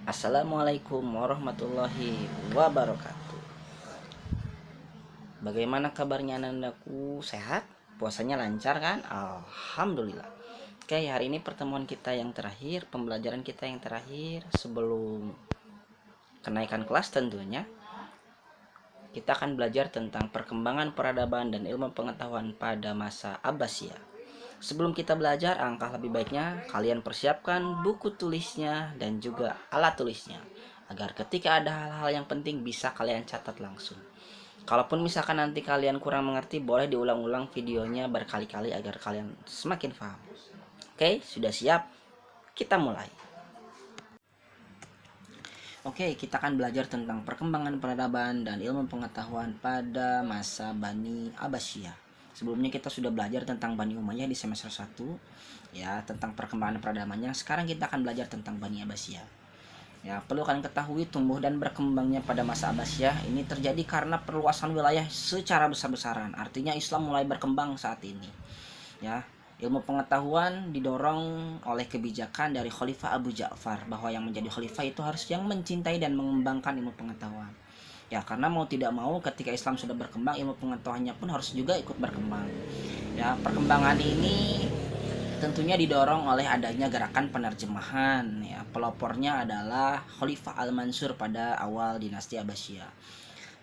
Assalamualaikum warahmatullahi wabarakatuh. Bagaimana kabarnya anandaku? Sehat? Puasanya lancar kan? Alhamdulillah. Oke, hari ini pertemuan kita yang terakhir, pembelajaran kita yang terakhir sebelum kenaikan kelas tentunya. Kita akan belajar tentang perkembangan peradaban dan ilmu pengetahuan pada masa Abbasiyah. Sebelum kita belajar, angka lebih baiknya kalian persiapkan buku tulisnya dan juga alat tulisnya, agar ketika ada hal-hal yang penting bisa kalian catat langsung. Kalaupun misalkan nanti kalian kurang mengerti, boleh diulang-ulang videonya berkali-kali agar kalian semakin paham. Oke, sudah siap? Kita mulai. Oke, kita akan belajar tentang perkembangan peradaban dan ilmu pengetahuan pada masa Bani Abbasiyah. Sebelumnya kita sudah belajar tentang Bani Umayyah di semester 1, ya, tentang perkembangan peradabannya. Sekarang kita akan belajar tentang Bani Abbasiyah. Ya, perlu kalian ketahui tumbuh dan berkembangnya pada masa Abbasiyah ini terjadi karena perluasan wilayah secara besar-besaran. Artinya Islam mulai berkembang saat ini. Ya, ilmu pengetahuan didorong oleh kebijakan dari Khalifah Abu Ja'far, bahwa yang menjadi khalifah itu harus yang mencintai dan mengembangkan ilmu pengetahuan. Ya, karena mau tidak mau ketika Islam sudah berkembang, ilmu pengetahuannya pun harus juga ikut berkembang. Ya, perkembangan ini tentunya didorong oleh adanya gerakan penerjemahan. Ya, pelopornya adalah Khalifah Al-Mansur pada awal dinasti Abbasiyah.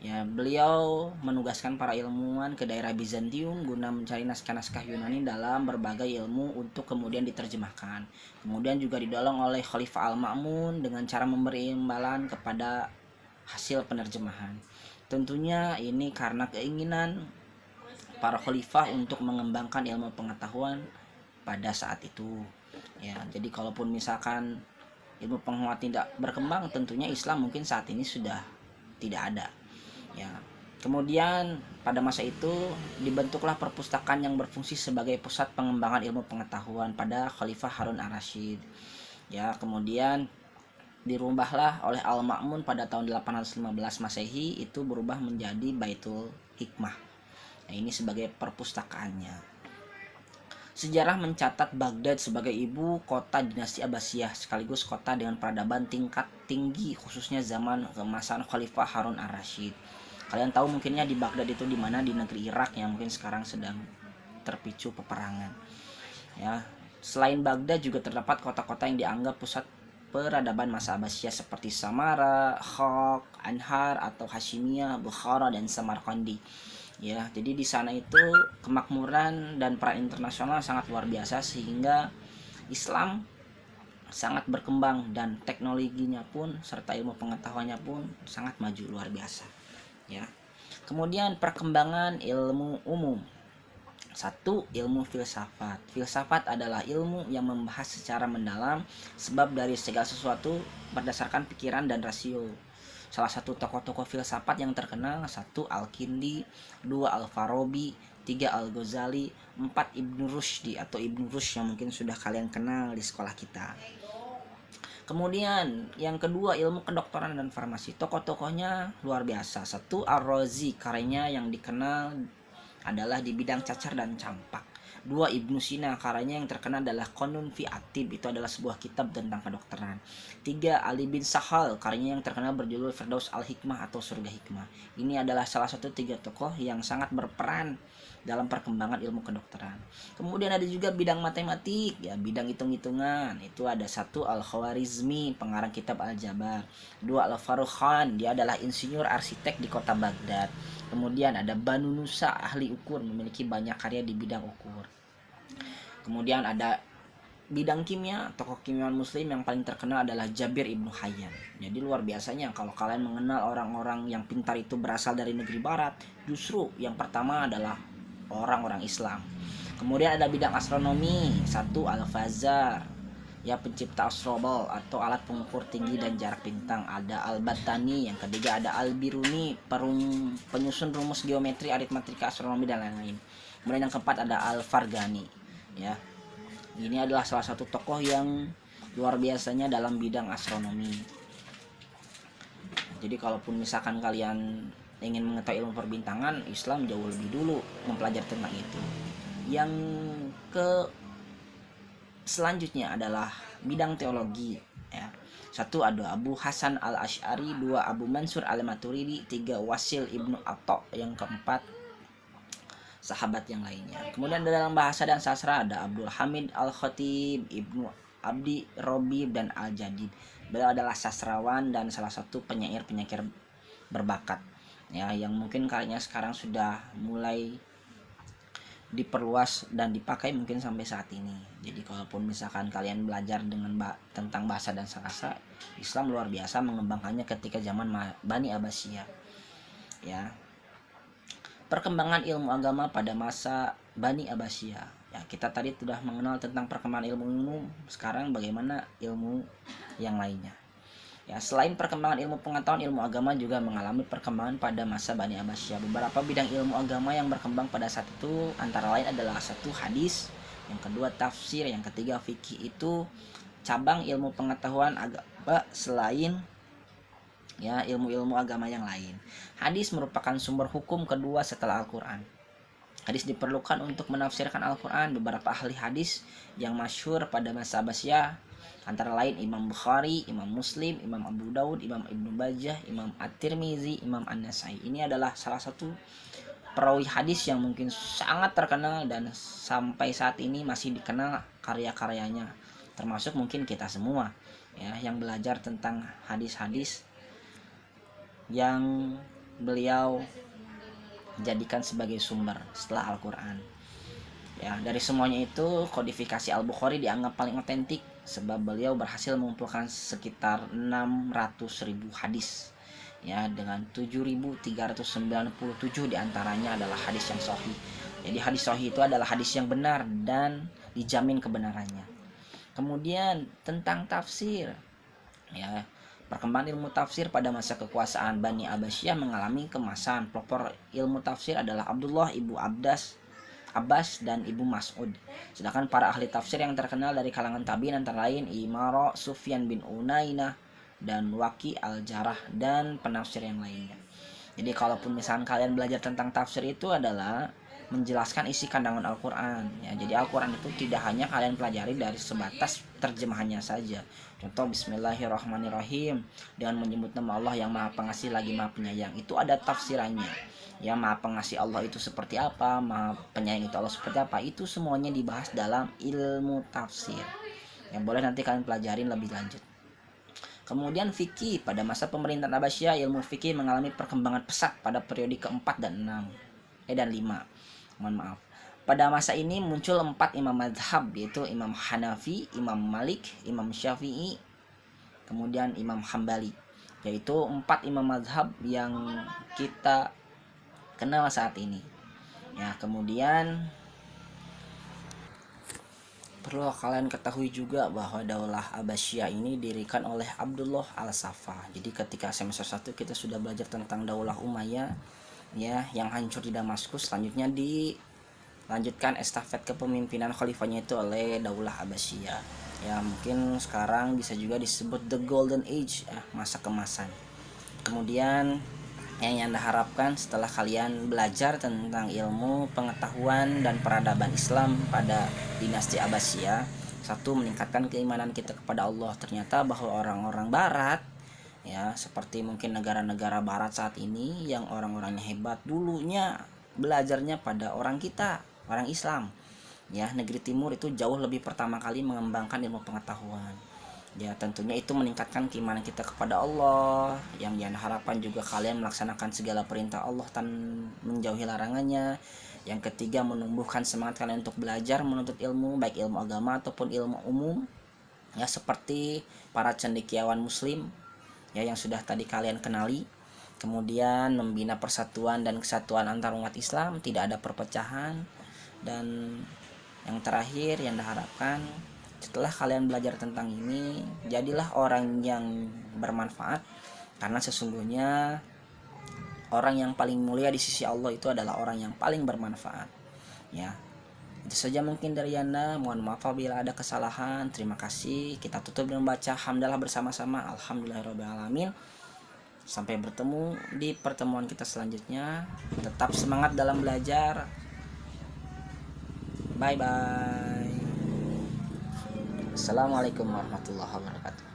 Ya, beliau menugaskan para ilmuwan ke daerah Bizantium guna mencari naskah-naskah Yunani dalam berbagai ilmu untuk kemudian diterjemahkan. Kemudian juga didorong oleh Khalifah Al-Ma'mun dengan cara memberi imbalan kepada hasil penerjemahan. Tentunya ini karena keinginan para khalifah untuk mengembangkan ilmu pengetahuan pada saat itu. Ya, jadi kalaupun misalkan ilmu pengetahuan tidak berkembang, tentunya Islam mungkin saat ini sudah tidak ada. Ya, kemudian pada masa itu dibentuklah perpustakaan yang berfungsi sebagai pusat pengembangan ilmu pengetahuan pada Khalifah Harun ar-Rasyid. Ya, kemudian dirubahlah oleh Al-Ma'mun pada tahun 815 Masehi, itu berubah menjadi Baitul Hikmah. Nah, ini sebagai perpustakaannya. Sejarah mencatat Baghdad sebagai ibu kota dinasti Abbasiyah sekaligus kota dengan peradaban tingkat tinggi khususnya zaman keemasan Khalifah Harun ar-Rasyid. Kalian tahu mungkinnya di Baghdad itu di mana, di negeri Irak yang mungkin sekarang sedang terpicu peperangan. Ya, selain Baghdad juga terdapat kota-kota yang dianggap pusat peradaban masa Abbasiyah seperti Samara, Khok, Anhar atau Hashimiyah, Bukhara dan Samarkandi. Ya, jadi di sana itu kemakmuran dan peran internasional sangat luar biasa sehingga Islam sangat berkembang dan teknologinya pun serta ilmu pengetahuannya pun sangat maju luar biasa. Ya. Kemudian perkembangan ilmu umum. 1. Ilmu filsafat. Filsafat adalah ilmu yang membahas secara mendalam sebab dari segala sesuatu berdasarkan pikiran dan rasio. Salah satu tokoh-tokoh filsafat yang terkenal: 1. Al-Kindi, 2. Al-Farabi, 3. Al-Ghazali, 4. Ibnu Rushdi atau Ibnu Rushd yang mungkin sudah kalian kenal di sekolah kita. Kemudian yang kedua ilmu kedokteran dan farmasi. Tokoh-tokohnya luar biasa. 1. Ar-Razi, karyanya yang dikenal adalah di bidang cacar dan campak. 2. Ibnu Sina, karyanya yang terkenal adalah Qanun fi Atib, itu adalah sebuah kitab tentang kedokteran. 3. Ali bin Sahal, karyanya yang terkenal berjudul Firdaus Al-Hikmah atau Surga Hikmah. Ini adalah salah satu 3 tokoh yang sangat berperan dalam perkembangan ilmu kedokteran. Kemudian ada juga bidang matematik, ya, bidang hitung-hitungan. Itu ada 1. Al-Khawarizmi, pengarang kitab Al-Jabar. 2. Al-Farukhan, dia adalah insinyur arsitek di kota Baghdad. Kemudian ada Banu Nusa, ahli ukur, memiliki banyak karya di bidang ukur. Kemudian ada bidang kimia, tokoh kimiawan muslim yang paling terkenal adalah Jabir Ibnu Hayyan. Jadi luar biasanya kalau kalian mengenal orang-orang yang pintar itu berasal dari negeri barat, justru yang pertama adalah orang-orang Islam. Kemudian ada bidang astronomi. 1. Al-Fazar, ya, pencipta astrobal atau alat pengukur tinggi dan jarak bintang. Ada Al-Battani. Yang ketiga ada Al-Biruni, penyusun rumus geometri, aritmatika, astronomi dan lain-lain. Kemudian yang keempat ada Al-Farghani. Ya, ini adalah salah satu tokoh yang luar biasanya dalam bidang astronomi. Jadi kalaupun misalkan kalian ingin mengetahui ilmu perbintangan, Islam jauh lebih dulu mempelajari tentang itu. Yang ke selanjutnya adalah bidang teologi, ya. 1 ada Abu Hasan al-Asy'ari, 2 Abu Mansur al-Maturidi, 3 Wasil ibnu Atha, yang keempat sahabat yang lainnya. Kemudian dalam bahasa dan sastra ada Abdul Hamid al-Khatib, Ibnu Abdi Robi, dan Al-Jadid. Beliau adalah sastrawan dan salah satu penyair-penyair berbakat ya, yang mungkin karyanya sekarang sudah mulai diperluas dan dipakai mungkin sampai saat ini. Jadi kalaupun misalkan kalian belajar tentang bahasa dan sastra, Islam luar biasa mengembangkannya ketika zaman Bani Abbasiyah ya. Perkembangan ilmu agama pada masa Bani Abbasiyah ya, kita tadi sudah mengenal tentang perkembangan ilmu umum. Sekarang bagaimana ilmu yang lainnya ya. Selain perkembangan ilmu pengetahuan, ilmu agama juga mengalami perkembangan pada masa Bani Abbasiyah. Beberapa bidang ilmu agama yang berkembang pada saat itu antara lain adalah 1 hadis, yang kedua tafsir, yang ketiga fikih. Itu cabang ilmu pengetahuan agama selain ya ilmu-ilmu agama yang lain. Hadis merupakan sumber hukum kedua setelah Al-Quran. Hadis diperlukan untuk menafsirkan Al-Quran. Beberapa ahli hadis yang masyhur pada masa Abbasiyah antara lain Imam Bukhari, Imam Muslim, Imam Abu Daud, Imam Ibnu Majah, Imam At-Tirmizi, Imam An-Nasai. Ini adalah salah satu perawi hadis yang mungkin sangat terkenal dan sampai saat ini masih dikenal karya-karyanya, termasuk mungkin kita semua ya yang belajar tentang hadis-hadis yang beliau jadikan sebagai sumber setelah Al-Quran ya. Dari semuanya itu, kodifikasi Al-Bukhari dianggap paling otentik sebab beliau berhasil mengumpulkan sekitar 600.000 hadis ya, dengan 7.397 diantaranya adalah hadis yang sahih. Jadi hadis sahih itu adalah hadis yang benar dan dijamin kebenarannya. Kemudian tentang tafsir ya, perkembangan ilmu tafsir pada masa kekuasaan Bani Abbasiyah mengalami kemasan. Pelopor ilmu tafsir adalah Abdullah ibu Abbas dan Ibu Mas'ud. Sedangkan para ahli tafsir yang terkenal dari kalangan tabi'in antara lain Imara, Sufyan bin Unainah, dan Waqi al-Jarrah, dan penafsir yang lainnya. Jadi kalaupun misalkan kalian belajar tentang tafsir, itu adalah menjelaskan isi kandungan Al-Quran ya. Jadi Al-Quran itu tidak hanya kalian pelajari dari sebatas terjemahannya saja. Contoh Bismillahirrahmanirrahim dengan menyebut nama Allah yang Maha Pengasih lagi Maha Penyayang, itu ada tafsirannya ya. Maha Pengasih Allah itu seperti apa, Maha Penyayang itu Allah seperti apa, itu semuanya dibahas dalam ilmu tafsir yang boleh nanti kalian pelajarin lebih lanjut. Kemudian fikih. Pada masa pemerintahan Abbasiyah, ilmu fikih mengalami perkembangan pesat pada periode keempat dan 5. Pada masa ini muncul 4 imam mazhab, yaitu Imam Hanafi, Imam Malik, Imam Syafi'i, kemudian Imam Hambali. Yaitu 4 imam mazhab yang kita kenal saat ini ya. Kemudian perlu kalian ketahui juga bahwa Daulah Abbasiyah ini didirikan oleh Abdullah al-Saffah. Jadi ketika semester 1 kita sudah belajar tentang Daulah Umayyah ya, yang hancur di Damaskus. Selanjutnya dilanjutkan estafet kepemimpinan khalifahnya itu oleh Daulah Abbasiyah ya. Mungkin sekarang bisa juga disebut the golden age ya, masa kemasan. Kemudian yang Anda harapkan setelah kalian belajar tentang ilmu pengetahuan dan peradaban Islam pada dinasti Abbasiyah, 1, meningkatkan keimanan kita kepada Allah. Ternyata bahwa orang-orang barat ya, seperti mungkin negara-negara barat saat ini yang orang-orangnya hebat, dulunya belajarnya pada orang kita, orang Islam ya. Negeri timur itu jauh lebih pertama kali mengembangkan ilmu pengetahuan ya. Tentunya itu meningkatkan keimanan kita kepada Allah. Yang diharapkan juga kalian melaksanakan segala perintah Allah dan menjauhi larangannya. Yang ketiga, menumbuhkan semangat kalian untuk belajar menuntut ilmu, baik ilmu agama ataupun ilmu umum ya, seperti para cendekiawan muslim ya yang sudah tadi kalian kenali. Kemudian membina persatuan dan kesatuan antar umat Islam, tidak ada perpecahan. Dan yang terakhir yang diharapkan, setelah kalian belajar tentang ini, jadilah orang yang bermanfaat, karena sesungguhnya orang yang paling mulia di sisi Allah itu adalah orang yang paling bermanfaat ya. Itu saja mungkin dari Anda. Mohon maaf apabila ada kesalahan. Terima kasih. Kita tutup dengan baca hamdalah bersama-sama. Alhamdulillahirrahmanirrahim. Sampai bertemu di pertemuan kita selanjutnya. Tetap semangat dalam belajar. Bye bye. Assalamualaikum warahmatullahi wabarakatuh.